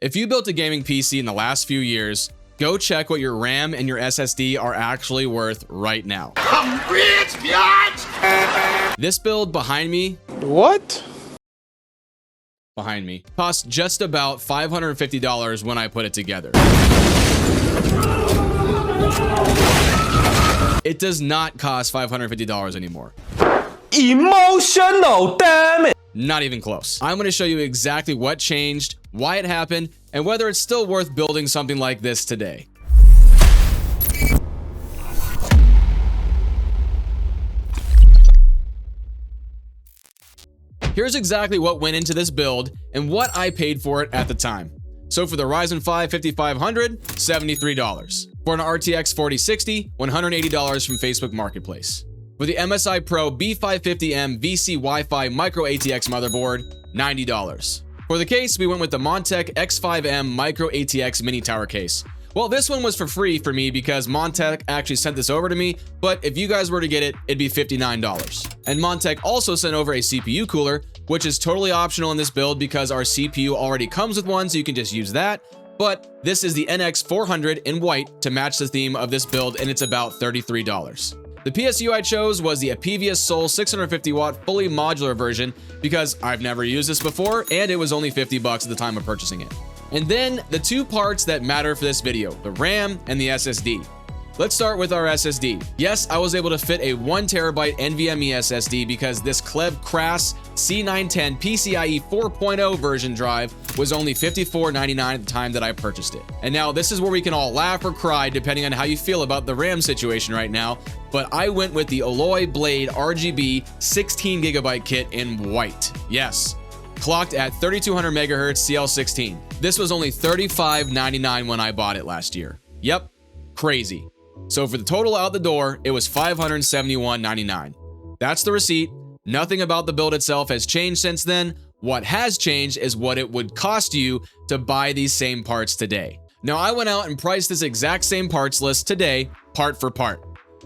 If you built a gaming PC in the last few years, go check what your RAM and your SSD are actually worth right now. I'm rich, bitch! This build behind me. What? Behind me cost just about $550 when I put it together. It does not cost $550 anymore. Emotional, damn it! Not even close. I'm going to show you exactly what changed, why it happened, and whether it's still worth building something like this today. Here's exactly what went into this build and what I paid for it at the time. So for the Ryzen 5 5500, $73. For an RTX 4060, $180 from Facebook Marketplace. For the MSI Pro B550M VC Wi-Fi Micro ATX motherboard, $90. For the case, we went with the Montech X5M Micro ATX Mini Tower case. Well, this one was for free for me because Montech actually sent this over to me, but if you guys were to get it, it'd be $59. And Montech also sent over a CPU cooler, which is totally optional in this build because our CPU already comes with one, so you can just use that. But this is the NX400 in white to match the theme of this build, and it's about $33. The PSU I chose was the Apevia Soul 650 watt fully modular version because I've never used this before and it was only $50 at the time of purchasing it. And then the two parts that matter for this video, the RAM and the SSD. Let's start with our SSD. Yes, I was able to fit a 1TB NVMe SSD because this Kleb Kras C910 PCIe 4.0 version drive was only $54.99 at the time that I purchased it. And now this is where we can all laugh or cry depending on how you feel about the RAM situation right now, but I went with the Alloy Blade RGB 16GB kit in white. Yes, clocked at 3200 MHz CL16. This was only $35.99 when I bought it last year. Yep, crazy. So for the total out the door, it was $571.99. That's the receipt. Nothing about the build itself has changed since then. What has changed is what it would cost you to buy these same parts today. Now, I went out and priced this exact same parts list today, part for part.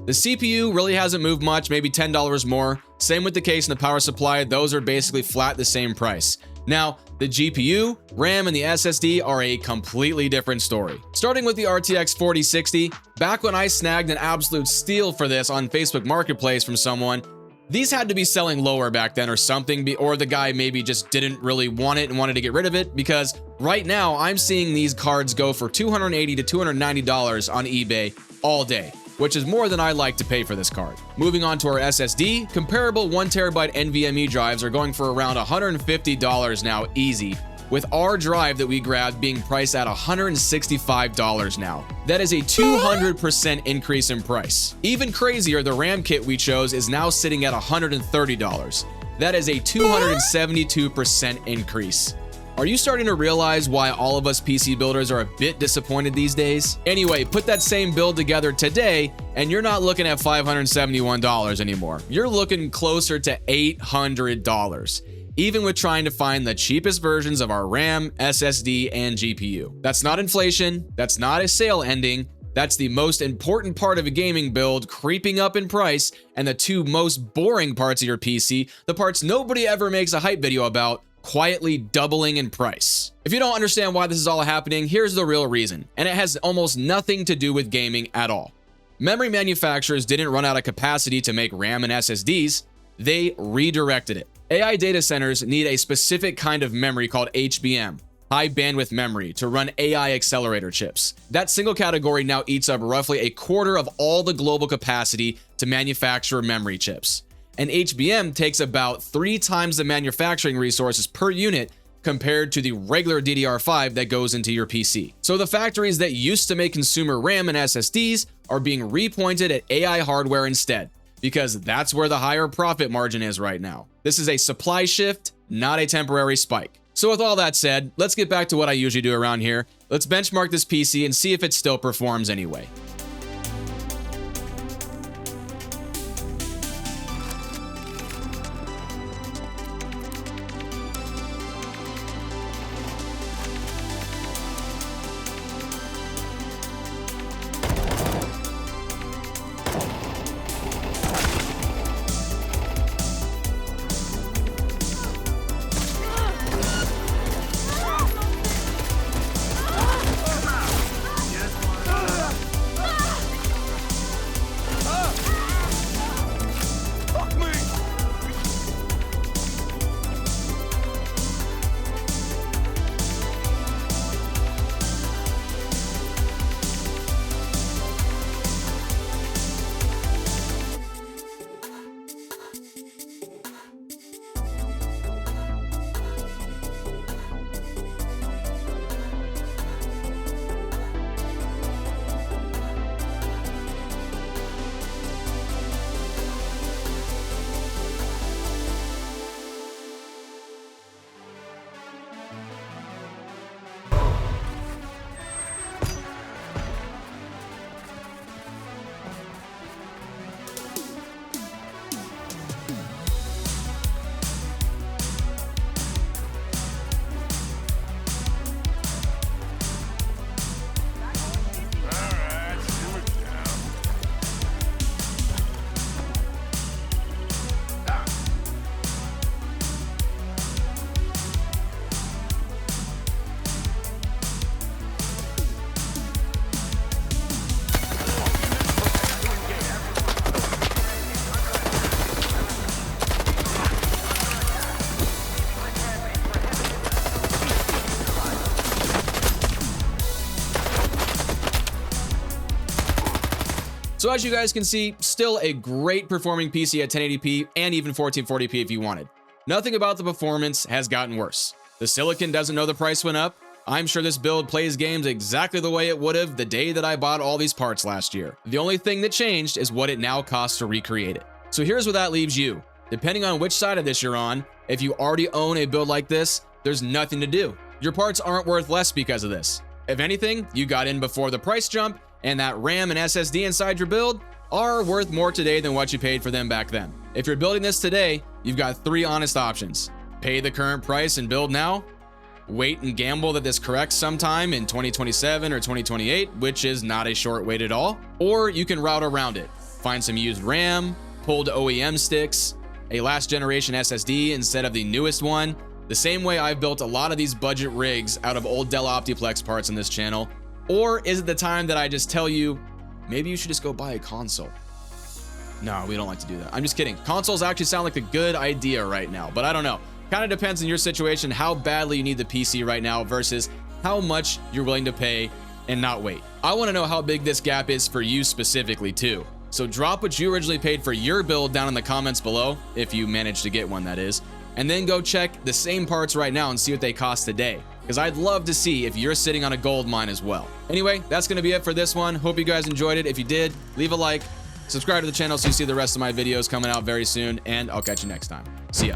The CPU really hasn't moved much, maybe $10 more. Same with the case and the power supply. Those are basically flat the same price. Now, the GPU, RAM, and the SSD are a completely different story. Starting with the RTX 4060, back when I snagged an absolute steal for this on Facebook Marketplace from someone, these had to be selling lower back then or something, or the guy maybe just didn't really want it and wanted to get rid of it, because right now I'm seeing these cards go for $280 to $290 on eBay all day, which is more than I like to pay for this card. Moving on to our SSD, comparable 1TB NVMe drives are going for around $150 now easy, with our drive that we grabbed being priced at $165 now. That is a 200% increase in price. Even crazier, the RAM kit we chose is now sitting at $130. That is a 272% increase. Are you starting to realize why all of us PC builders are a bit disappointed these days? Anyway, put that same build together today, and you're not looking at $571 anymore. You're looking closer to $800, even with trying to find the cheapest versions of our RAM, SSD, and GPU. That's not inflation, that's not a sale ending, that's the most important part of a gaming build creeping up in price, and the two most boring parts of your PC, the parts nobody ever makes a hype video about, quietly doubling in price. If you don't understand why this is all happening, here's the real reason, and it has almost nothing to do with gaming at all. Memory manufacturers didn't run out of capacity to make RAM and SSDs, they redirected it. AI data centers need a specific kind of memory called HBM, high bandwidth memory, to run AI accelerator chips. That single category now eats up roughly a quarter of all the global capacity to manufacture memory chips. And HBM takes about 3 times the manufacturing resources per unit compared to the regular DDR5 that goes into your PC. So the factories that used to make consumer RAM and SSDs are being repointed at AI hardware instead, because that's where the higher profit margin is right now. This is a supply shift, not a temporary spike. So with all that said, let's get back to what I usually do around here. Let's benchmark this PC and see if it still performs anyway. So as you guys can see, still a great performing PC at 1080p and even 1440p if you wanted. Nothing about the performance has gotten worse. The silicon doesn't know the price went up. I'm sure this build plays games exactly the way it would have the day that I bought all these parts last year. The only thing that changed is what it now costs to recreate it. So here's where that leaves you. Depending on which side of this you're on, if you already own a build like this, there's nothing to do. Your parts aren't worth less because of this. If anything, you got in before the price jump, and that RAM and SSD inside your build are worth more today than what you paid for them back then. If you're building this today, you've got 3 honest options. Pay the current price and build now, wait and gamble that this corrects sometime in 2027 or 2028, which is not a short wait at all, or you can route around it. Find some used RAM, pulled OEM sticks, a last generation SSD instead of the newest one, the same way I've built a lot of these budget rigs out of old Dell Optiplex parts on this channel. Or is it the time that I just tell you, maybe you should just go buy a console? No, we don't like to do that. I'm just kidding. Consoles actually sound like a good idea right now, but I don't know. Kind of depends on your situation, how badly you need the PC right now versus how much you're willing to pay and not wait. I want to know how big this gap is for you specifically too. So drop what you originally paid for your build down in the comments below, if you managed to get one that is, and then go check the same parts right now and see what they cost today, because I'd love to see if you're sitting on a gold mine as well. Anyway, that's going to be it for this one. Hope you guys enjoyed it. If you did, leave a like, subscribe to the channel so you see the rest of my videos coming out very soon, and I'll catch you next time. See ya.